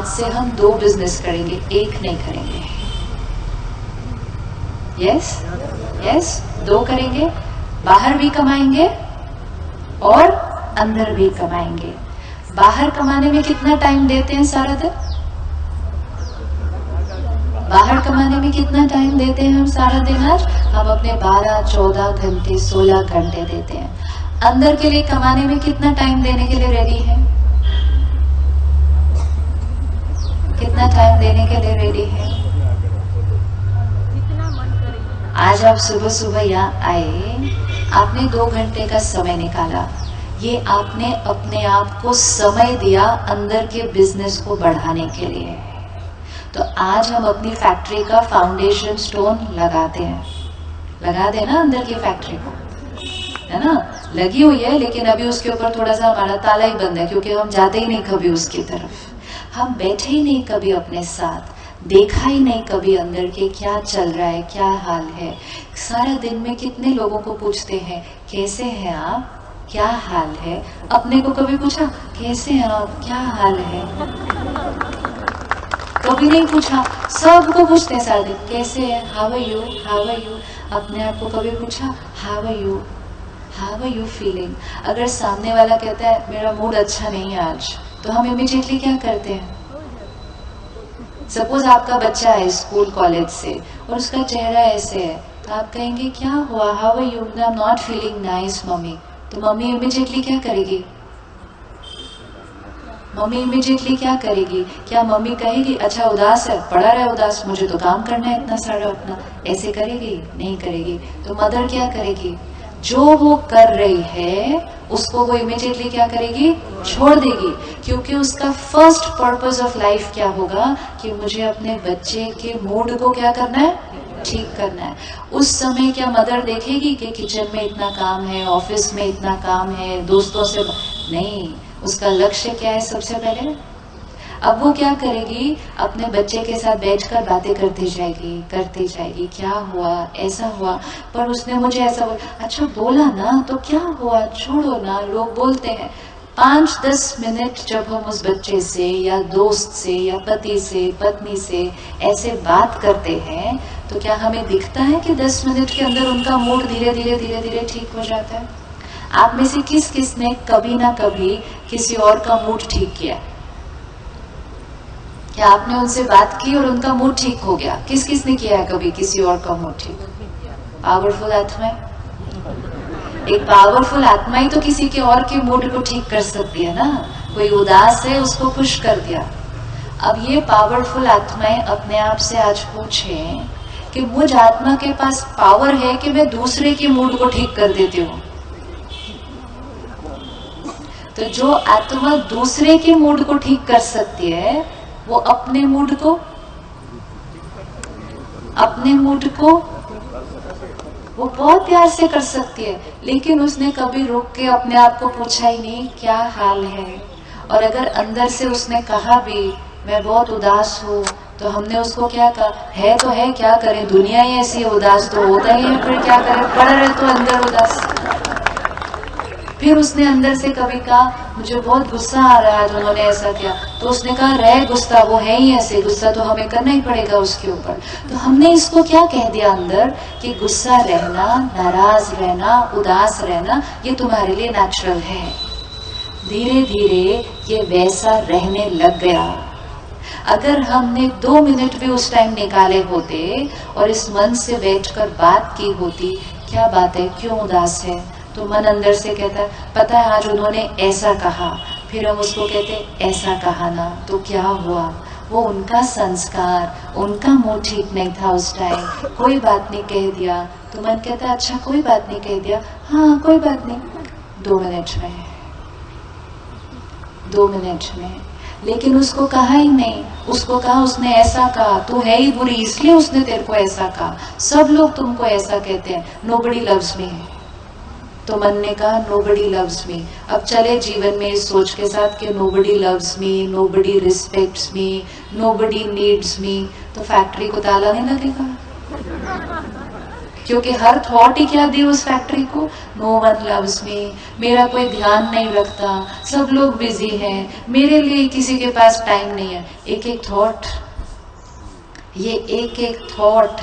आज से हम 2 बिजनेस करेंगे, 1 नहीं करेंगे। यस यस, 2 करेंगे, बाहर भी कमाएंगे और अंदर भी कमाएंगे। बाहर कमाने में कितना टाइम देते हैं सारा दिन? बाहर कमाने में कितना टाइम देते हैं हम सारा दिन? आज हम अपने 12, 14 घंटे, 16 घंटे देते हैं। अंदर के लिए कमाने में कितना टाइम देने के लिए रेडी है? कितना टाइम देने के लिए रेडी है? आज आप सुबह सुबह यहाँ आए, आपने 2 घंटे का समय निकाला, ये आपने अपने आप को समय दिया अंदर के बिजनेस को बढ़ाने के लिए। तो आज हम अपनी फैक्ट्री का फाउंडेशन स्टोन लगाते हैं, लगा देना अंदर की फैक्ट्री को, है ना? लगी हुई है, लेकिन अभी उसके ऊपर थोड़ा सा हमारा ताला ही बंद है, क्योंकि हम जाते ही नहीं कभी उसकी तरफ। हम बैठे ही नहीं कभी अपने साथ, देखा ही नहीं कभी अंदर के क्या चल रहा है, क्या हाल है। सारा दिन में कितने लोगों को पूछते हैं कैसे हैं आप, क्या हाल है? अपने को कभी पूछा कैसे हैं आप, क्या हाल है? कभी नहीं पूछा। सबको पूछते हैं सारा दिन कैसे है, how are you, how are you. अपने आप को कभी पूछा how are you, how are you feeling? अगर सामने वाला कहता है मेरा मूड अच्छा नहीं है आज, तो हम इमीडिएटली क्या करते हैं? सपोज आपका बच्चा है स्कूल कॉलेज से और उसका चेहरा ऐसे है, तो आप कहेंगे क्या हुआ, how are you? I am not feeling nice mummy. तो मम्मी इमीडिएटली क्या करेगी? मम्मी इमीडिएटली क्या करेगी? क्या मम्मी कहेगी अच्छा उदास है, पड़ा रहा उदास, मुझे तो काम करना है इतना सारा अपना, ऐसे करेगी? नहीं करेगी। तो मदर क्या करेगी? जो वो कर रही है उसको वो इमीडिएटली क्या करेगी? छोड़ देगी, क्योंकि उसका फर्स्ट पर्पस ऑफ लाइफ क्या होगा कि मुझे अपने बच्चे के मूड को क्या करना है? ठीक करना है। उस समय क्या मदर देखेगी कि किचन में इतना काम है, ऑफिस में इतना काम है, दोस्तों से नहीं, उसका लक्ष्य क्या है सबसे पहले? अब वो क्या करेगी? अपने बच्चे के साथ बैठकर बातें करती जाएगी, क्या हुआ, ऐसा हुआ, पर उसने मुझे ऐसा बोला, अच्छा बोला ना तो क्या हुआ, छोड़ो ना, लोग बोलते हैं। 5-10 मिनट जब हम उस बच्चे से या दोस्त से या पति से, पत्नी से ऐसे बात करते हैं, तो क्या हमें दिखता है कि 10 मिनट के अंदर उनका मूड धीरे धीरे ठीक हो जाता है? आप में से किस किस ने कभी ना कभी किसी और का मूड ठीक किया? क्या आपने उनसे बात की और उनका मूड ठीक हो गया? किस किस ने किया है कभी किसी और का मूड ठीक? पावरफुल आत्मा। एक पावरफुल आत्मा ही तो किसी के और के मूड को ठीक कर सकती है ना। कोई उदास है, उसको खुश कर दिया। अब ये पावरफुल आत्माएं अपने आप से आज पूछें कि मुझ आत्मा के पास पावर है कि मैं दूसरे के मूड को ठीक कर देती हूँ। तो जो आत्मा दूसरे के मूड को ठीक कर सकती है, वो अपने मूड को वो बहुत प्यार से कर सकती है, लेकिन उसने कभी रुक के अपने आप को पूछा ही नहीं क्या हाल है। और अगर अंदर से उसने कहा भी मैं बहुत उदास हूँ, तो हमने उसको क्या कहा? है तो है, क्या करें, दुनिया ही ऐसी है, उदास तो होता ही है, फिर क्या करें, पड़ा रहे तो अंदर उदास। फिर उसने अंदर से कभी कहा मुझे बहुत गुस्सा आ रहा है आज उन्होंने ऐसा किया, तो उसने कहा रहे गुस्सा, वो है ही ऐसे, गुस्सा तो हमें करना ही पड़ेगा उसके ऊपर। तो हमने इसको क्या कह दिया अंदर कि गुस्सा रहना, नाराज रहना, उदास रहना ये तुम्हारे लिए नेचुरल है। धीरे धीरे ये वैसा रहने लग गया। अगर हमने 2 मिनट भी उस टाइम निकाले होते और इस मन से बैठकर बात की होती, क्या बात है, क्यों उदास है, तो मन अंदर से कहता है पता है आज उन्होंने ऐसा कहा, फिर हम उसको कहते ऐसा कहा ना, तो क्या हुआ, वो उनका संस्कार, उनका मूड ठीक नहीं था उस टाइम, कोई बात नहीं कह दिया। तो मन कहता है अच्छा कोई बात नहीं कह दिया, हाँ कोई बात नहीं, 2 मिनट में। लेकिन उसको कहा ही नहीं, उसको कहा उसने ऐसा कहा, तू है ही बुरी इसलिए उसने तेरे को ऐसा कहा, सब लोग तुमको ऐसा कहते हैं, नोबडी लव्स मी। तो मन ने कहा नोबडी लव्स मी। अब चले जीवन में इस सोच के साथ कि nobody loves me, nobody respects me, nobody needs me, तो फैक्ट्री को ताला नहीं लगेगा? क्योंकि हर थॉट ही क्या दी उस फैक्ट्री को, नो वन लव्स मी, मेरा कोई ध्यान नहीं रखता, सब लोग बिजी हैं, मेरे लिए किसी के पास टाइम नहीं है। एक एक थॉट, ये एक एक थॉट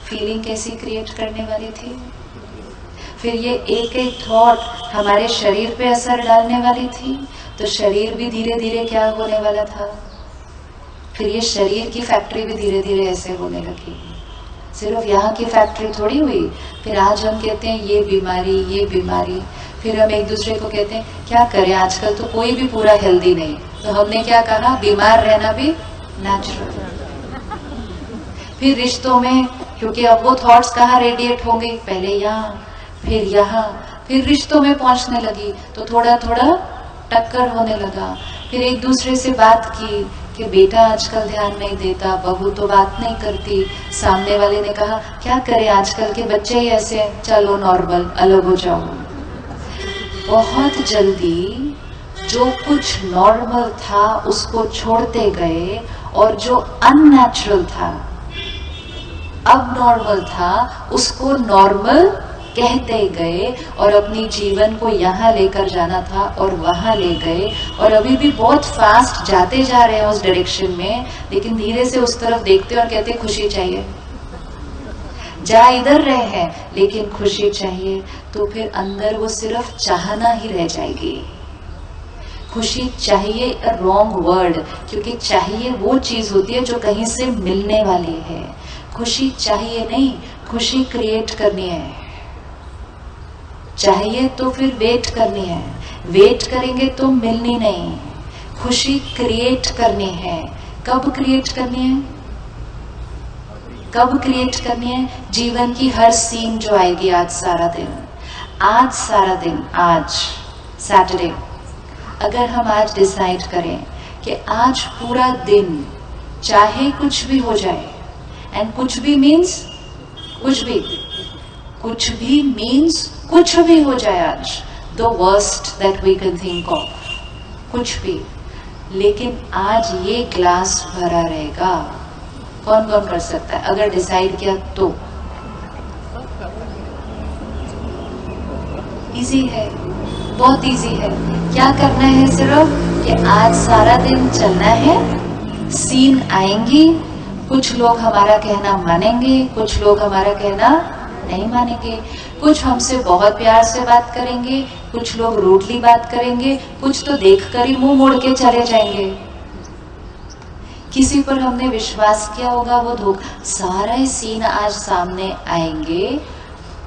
फीलिंग कैसी क्रिएट करने वाली थी। फिर ये एक एक थॉट हमारे शरीर पे असर डालने वाली थी, तो शरीर भी धीरे धीरे क्या होने वाला था, फिर ये शरीर की फैक्ट्री भी धीरे धीरे ऐसे होने लगी। सिर्फ यहाँ की फैक्ट्री थोड़ी हुई। फिर आज हम कहते हैं ये बीमारी, ये बीमारी, फिर हम एक दूसरे को कहते हैं क्या करें, आजकल तो कोई भी पूरा हेल्दी नहीं, तो हमने क्या कहा, बीमार रहना भी नेचुरल। फिर रिश्तों में, क्योंकि अब वो थॉट्स कहाँ रेडिएट होंगे, पहले यहाँ, फिर यहाँ, फिर रिश्तों में पहुंचने लगी, तो थोड़ा थोड़ा टक्कर होने लगा। फिर एक दूसरे से बात की कि बेटा आजकल ध्यान नहीं देता, बहू तो बात नहीं करती, सामने वाले ने कहा क्या करें, आजकल के बच्चे ही ऐसे हैं, चलो नॉर्मल, अलग हो जाओ। बहुत जल्दी जो कुछ नॉर्मल था उसको छोड़ते गए, और जो अननेचुरल था, अब नॉर्मल था, उसको नॉर्मल कहते गए, और अपनी जीवन को यहाँ लेकर जाना था और वहां ले गए, और अभी भी बहुत फास्ट जाते जा रहे हैं उस डायरेक्शन में, लेकिन धीरे से उस तरफ देखते और कहते खुशी चाहिए, जा इधर रहे हैं लेकिन खुशी चाहिए, तो फिर अंदर वो सिर्फ चाहना ही रह जाएगी। खुशी चाहिए रॉन्ग वर्ड, क्योंकि चाहिए वो चीज होती है जो कहीं से मिलने वाली है। खुशी चाहिए नहीं, खुशी क्रिएट करनी है। चाहिए तो फिर वेट करनी है, वेट करेंगे तो मिलनी नहीं। खुशी क्रिएट करनी है। कब क्रिएट करनी है, कब क्रिएट करनी है, जीवन की हर सीन जो आएगी, आज सारा दिन, आज सारा दिन, आज सैटरडे, अगर हम आज डिसाइड करें कि आज पूरा दिन चाहे कुछ भी हो जाए, एंड कुछ भी मीन्स कुछ भी, कुछ भी मीन्स कुछ भी हो जाए, आज the worst that we can think of, कुछ भी, लेकिन आज ये ग्लास भरा रहेगा। कौन कौन कर सकता है अगर डिसाइड किया तो? इजी है, बहुत इजी है। क्या करना है, सिर्फ कि आज सारा दिन चलना है, सीन आएंगी, कुछ लोग हमारा कहना मानेंगे, कुछ लोग हमारा कहना नहीं मानेंगे, कुछ हमसे बहुत प्यार से बात करेंगे, कुछ लोग रूडली बात करेंगे, कुछ तो देखकर ही मुंह मोड़ के चले जाएंगे। किसी पर हमने विश्वास किया होगा, वो धोखा, सारा सीन आज सामने आएंगे।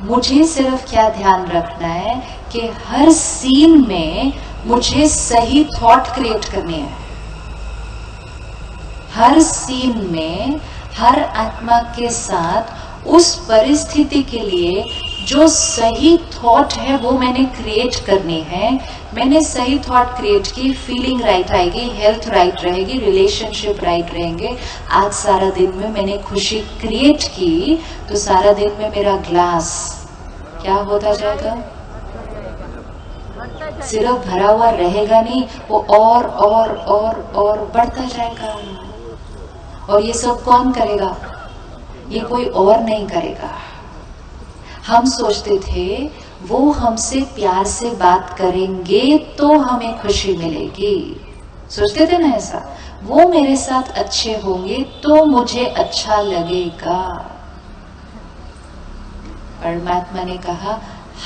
मुझे सिर्फ क्या ध्यान रखना है कि हर सीन में मुझे सही थॉट क्रिएट करनी है। हर सीन में, हर आत्मा के साथ उस परिस्थिति के लिए जो सही थॉट है वो मैंने क्रिएट करनी है। मैंने सही थॉट क्रिएट की, फीलिंग राइट आएगी, हेल्थ राइट रहेगी, रिलेशनशिप राइट रहेंगे। आज सारा दिन में मैंने खुशी क्रिएट की, तो सारा दिन में मेरा ग्लास क्या होता जाएगा, सिर्फ भरा हुआ रहेगा नहीं, वो और बढ़ता जाएगा। और ये सब कौन करेगा, ये कोई और नहीं करेगा। हम सोचते थे वो हमसे प्यार से बात करेंगे तो हमें खुशी मिलेगी, सोचते थे ना ऐसा, वो मेरे साथ अच्छे होंगे तो मुझे अच्छा लगेगा। परमात्मा ने कहा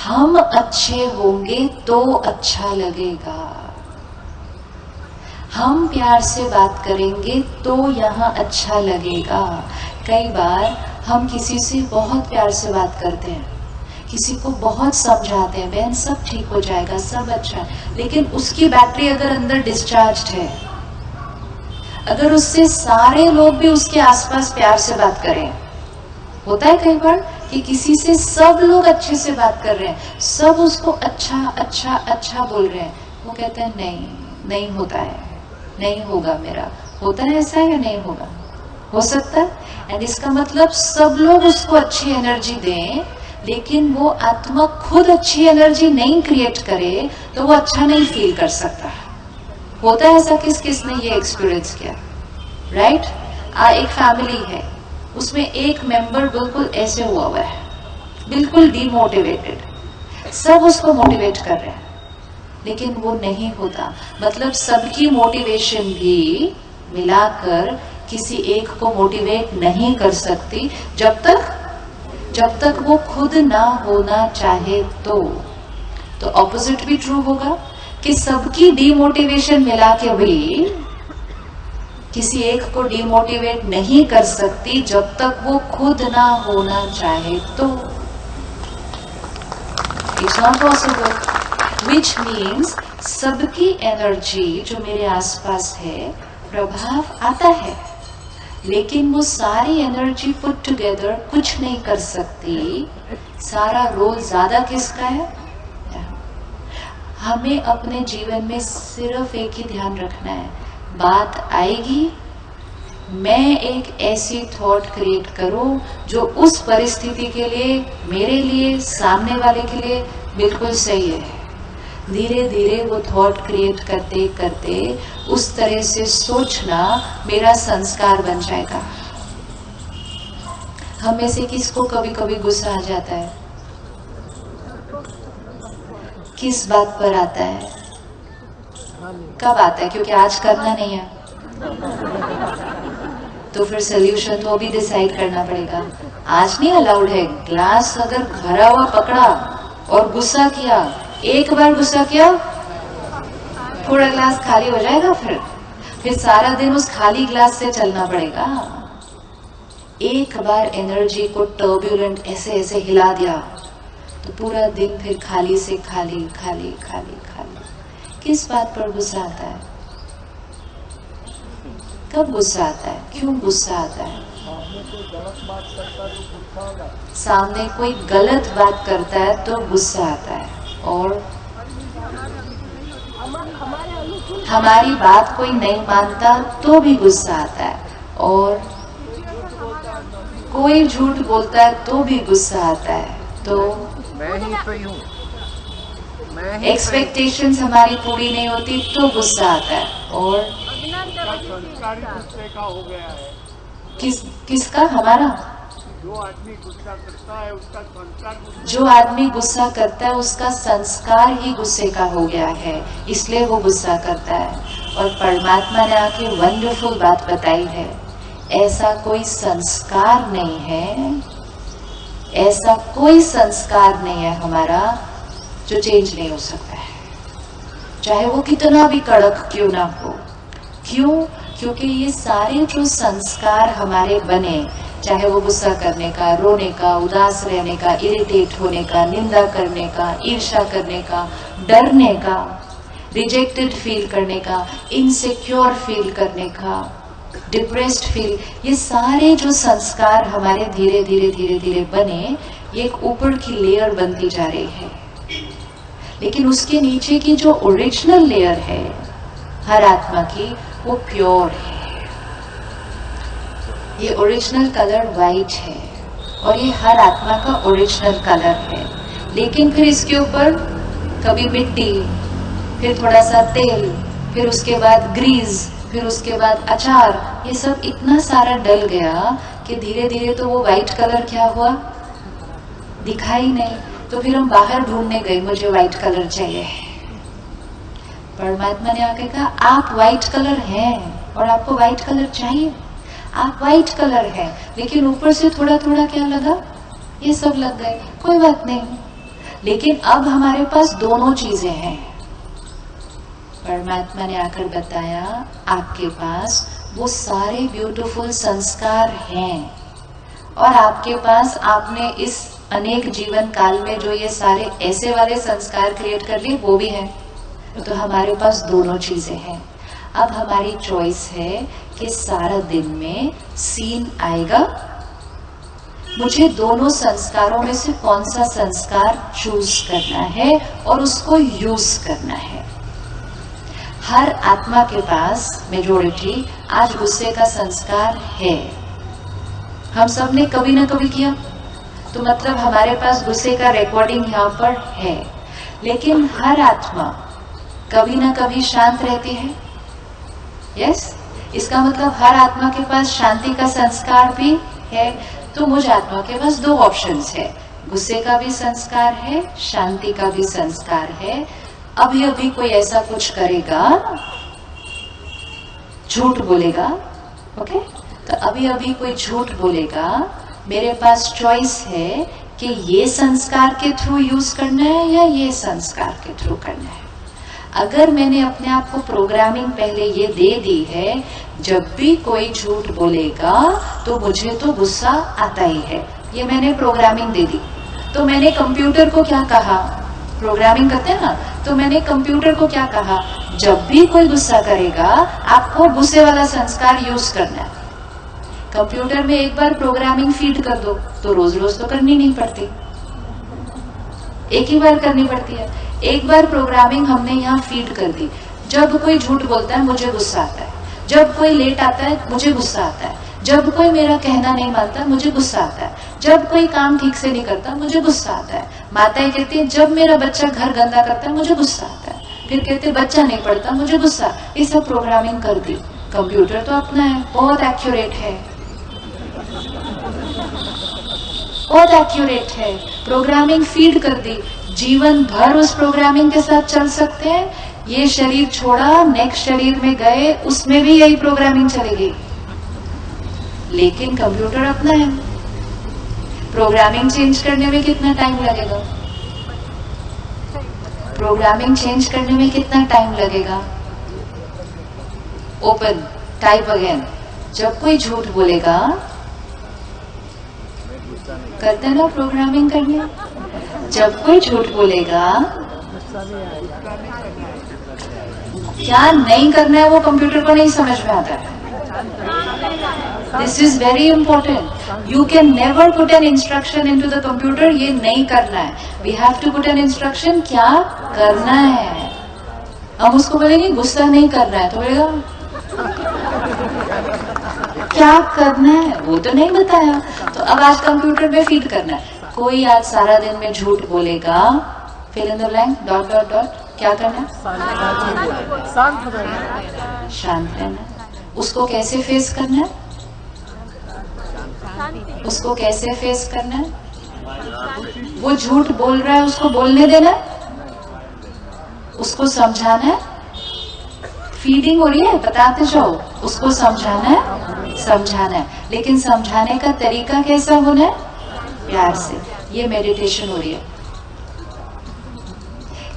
हम अच्छे होंगे तो अच्छा लगेगा, हम प्यार से बात करेंगे तो यहाँ अच्छा लगेगा। कई बार हम किसी से बहुत प्यार से बात करते हैं, किसी को बहुत समझाते हैं, बहन सब ठीक हो जाएगा, सब अच्छा है, लेकिन उसकी बैटरी अगर अंदर डिस्चार्ज है, अगर उससे सारे लोग भी उसके आसपास प्यार से बात करें, होता है कई बार कि किसी से सब लोग अच्छे से बात कर रहे हैं, सब उसको अच्छा अच्छा अच्छा बोल रहे हैं, वो कहता है नहीं नहीं होता है, नहीं होगा मेरा, होता है ऐसा या नहीं होगा, हो सकता है। एंड इसका मतलब सब लोग उसको अच्छी एनर्जी दें, लेकिन वो आत्मा खुद अच्छी एनर्जी नहीं क्रिएट करे तो वो अच्छा नहीं फील कर सकता। होता है ऐसा, किस किस ने ये एक्सपीरियंस किया, राइट? एक फैमिली है, उसमें एक मेंबर बिल्कुल ऐसे हुआ है, बिल्कुल डीमोटिवेटेड। सब उसको मोटिवेट कर रहे हैं, लेकिन वो नहीं होता। मतलब सबकी मोटिवेशन भी मिलाकर किसी एक को मोटिवेट नहीं कर सकती जब तक वो खुद ना होना चाहे। तो ऑपोजिट भी ट्रू होगा कि सबकी डीमोटिवेशन मिला के भी किसी एक को डीमोटिवेट नहीं कर सकती जब तक वो खुद ना होना चाहे। तो it's not possible, which means सबकी एनर्जी जो मेरे आसपास है, प्रभाव आता है, लेकिन वो सारी एनर्जी पुट टुगेदर कुछ नहीं कर सकती। सारा रोल ज्यादा किसका है? हमें अपने जीवन में सिर्फ एक ही ध्यान रखना है, बात आएगी मैं एक ऐसी थॉट क्रिएट करूं जो उस परिस्थिति के लिए, मेरे लिए, सामने वाले के लिए बिल्कुल सही है। धीरे धीरे वो थॉट क्रिएट करते करते उस तरह से सोचना मेरा संस्कार बन जाएगा। हम में से किसको कभी कभी गुस्सा आ जाता है? किस बात पर आता है? कब आता है? क्योंकि आज करना नहीं है, तो फिर सोल्यूशन तो अभी डिसाइड करना पड़ेगा। आज नहीं अलाउड है। ग्लास अगर भरा हुआ पकड़ा और गुस्सा किया, एक बार गुस्सा किया, थोड़ा ग्लास खाली हो जाएगा, फिर सारा दिन उस खाली ग्लास से चलना पड़ेगा। एक बार एनर्जी को टर्ब्यूलेंट ऐसे ऐसे हिला दिया तो पूरा दिन फिर खाली से खाली खाली खाली खाली। किस बात पर गुस्सा आता है? कब गुस्सा आता है? क्यों गुस्सा आता है? सामने कोई गलत बात करता है तो गुस्सा आता है, और हमारी बात कोई नहीं मानता तो भी गुस्सा आता है, और कोई झूठ बोलता है तो भी गुस्सा आता है। तो मैं ही सही हूँ, एक्सपेक्टेशंस हमारी पूरी नहीं होती तो गुस्सा आता है। और संस्कार गुस्से का हो गया है। किसका? हमारा। जो आदमी गुस्सा करता है उसका संस्कार, जो आदमी गुस्सा करता है उसका संस्कार ही गुस्से का हो गया है, इसलिए वो गुस्सा करता है। और परमात्मा ने आके वंडरफुल बात बताई है, ऐसा कोई संस्कार नहीं है, ऐसा कोई संस्कार नहीं है हमारा जो चेंज नहीं हो सकता है, चाहे वो कितना भी कड़क क्यों ना हो। क्यों? क्योंकि ये सारे जो संस्कार हमारे बने, चाहे वो गुस्सा करने का, रोने का, उदास रहने का, इरिटेट होने का, निंदा करने का, ईर्ष्या करने का, डरने का, रिजेक्टेड फील करने का, इनसिक्योर फील करने का, डिप्रेस्ड फील, ये सारे जो संस्कार हमारे धीरे धीरे धीरे धीरे बने, ये एक ऊपर की लेयर बनती जा रही है। लेकिन उसके नीचे की जो ओरिजिनल लेयर है हर आत्मा की, वो प्योर है। ये ओरिजिनल कलर वाइट है और ये हर आत्मा का ओरिजिनल कलर है। लेकिन फिर इसके ऊपर कभी मिट्टी, फिर थोड़ा सा तेल, फिर उसके बाद ग्रीस, फिर उसके बाद अचार, ये सब इतना सारा डल गया कि धीरे धीरे तो वो वाइट कलर क्या हुआ, दिखाई नहीं। तो फिर हम बाहर ढूंढने गए, मुझे व्हाइट कलर चाहिए। परमात्मा ने आके कहा आप व्हाइट कलर हैं और आपको व्हाइट कलर चाहिए, आप व्हाइट कलर हैं, लेकिन ऊपर से थोड़ा थोड़ा क्या लगा, ये सब लग गए, कोई बात नहीं। लेकिन अब हमारे पास दोनों चीजें हैं। परमात्मा ने आकर बताया आपके पास वो सारे ब्यूटीफुल संस्कार हैं, और आपके पास आपने इस अनेक जीवन काल में जो ये सारे ऐसे वाले संस्कार क्रिएट कर लिए वो भी है। तो हमारे पास दोनों चीजें हैं। अब हमारी चॉइस है कि सारा दिन में सीन आएगा, मुझे दोनों संस्कारों में से कौन सा संस्कार चूज करना है और उसको यूज करना है। हर आत्मा के पास मेजॉरिटी आज गुस्से का संस्कार है। हम सब ने कभी ना कभी किया, तो मतलब हमारे पास गुस्से का रिकॉर्डिंग यहाँ पर है। लेकिन हर आत्मा कभी ना कभी शांत रहती है। यस, इसका मतलब हर आत्मा के पास शांति का संस्कार भी है। तो मुझ आत्मा के पास दो ऑप्शंस है, गुस्से का भी संस्कार है, शांति का भी संस्कार है। अभी अभी कोई ऐसा कुछ करेगा, झूठ बोलेगा, ओके, तो अभी अभी कोई झूठ बोलेगा, मेरे पास चॉइस है कि ये संस्कार के थ्रू यूज करना है या ये संस्कार के थ्रू करना है। अगर मैंने अपने आप को प्रोग्रामिंग पहले ये दे दी है, जब भी कोई झूठ बोलेगा तो मुझे तो गुस्सा आता ही है, ये मैंने प्रोग्रामिंग दे दी। तो मैंने कंप्यूटर को क्या कहा, प्रोग्रामिंग करते हैं ना, तो मैंने कंप्यूटर को क्या कहा, जब भी कोई गुस्सा करेगा आपको गुस्से वाला संस्कार यूज करना है। कंप्यूटर में एक बार प्रोग्रामिंग फीड कर दो तो रोज रोज तो करनी नहीं पड़ती, एक ही बार करनी पड़ती है। एक बार प्रोग्रामिंग हमने यहाँ फीड कर दी, जब कोई झूठ बोलता है मुझे गुस्सा आता है, जब कोई लेट आता है मुझे गुस्सा आता है, जब कोई मेरा कहना नहीं मानता मुझे गुस्सा आता है, जब कोई काम ठीक से नहीं करता मुझे गुस्सा आता है। माताएं कहती है जब मेरा बच्चा घर गंदा करता है मुझे गुस्सा आता है, फिर कहते बच्चा नहीं पढ़ता मुझे गुस्सा। ये सब प्रोग्रामिंग कर दी। कंप्यूटर तो अपना है, बहुत एक्यूरेट है, बहुत एक्यूरेट है। प्रोग्रामिंग फीड कर दी, जीवन भर उस प्रोग्रामिंग के साथ चल सकते हैं। ये शरीर छोड़ा, नेक्स्ट शरीर में गए, उसमें भी यही प्रोग्रामिंग चलेगी, लेकिन कंप्यूटर अपना है। प्रोग्रामिंग चेंज करने में कितना टाइम लगेगा, प्रोग्रामिंग चेंज करने में कितना टाइम लगेगा। Open, type again. जब कोई झूठ बोलेगा, करते ना प्रोग्रामिंग करने, जब कोई झूठ बोलेगा क्या नहीं करना है वो कंप्यूटर को नहीं समझ में आता है। This is very important. You can never put an instruction into the computer, ये नहीं करना है। We have to put an instruction, क्या करना है। हम उसको बोलेंगे गुस्सा नहीं करना है, तो बोलेगा क्या करना है, वो तो नहीं बताया। तो अब आज कंप्यूटर में फीड करना है। कोई आज सारा दिन में झूठ बोलेगा, fill in the blank, dot dot dot, क्या करना है, शांत रहना। उसको कैसे फेस करना है, उसको कैसे फेस करना है। वो झूठ बोल रहा है, उसको बोलने देना है, उसको समझाना है। फीडिंग हो रही है, बताते जाओ, उसको समझाना है, समझाना है, लेकिन समझाने का तरीका कैसा होना है, प्यार से। ये मेडिटेशन हो रही है।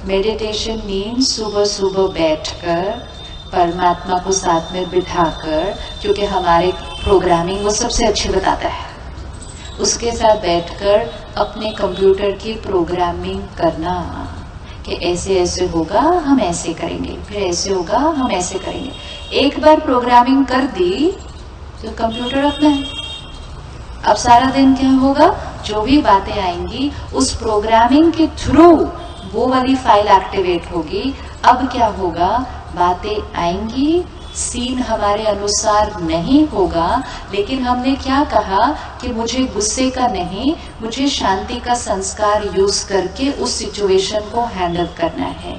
मेडिटेशन मीन्स सुबह सुबह बैठकर परमात्मा को साथ में बिठाकर, क्योंकि हमारे प्रोग्रामिंग वो सबसे अच्छी बताता है, उसके साथ बैठकर अपने कंप्यूटर की प्रोग्रामिंग करना कि ऐसे ऐसे होगा हम ऐसे करेंगे, फिर ऐसे होगा हम ऐसे करेंगे। एक बार प्रोग्रामिंग कर दी तो कंप्यूटर अपना है। अब सारा दिन क्या होगा, जो भी बातें आएंगी उस प्रोग्रामिंग के थ्रू वो वाली फाइल एक्टिवेट होगी। अब क्या होगा, बातें आएंगी, सीन हमारे अनुसार नहीं होगा, लेकिन हमने क्या कहा कि मुझे गुस्से का नहीं, मुझे शांति का संस्कार यूज करके उस सिचुएशन को हैंडल करना है।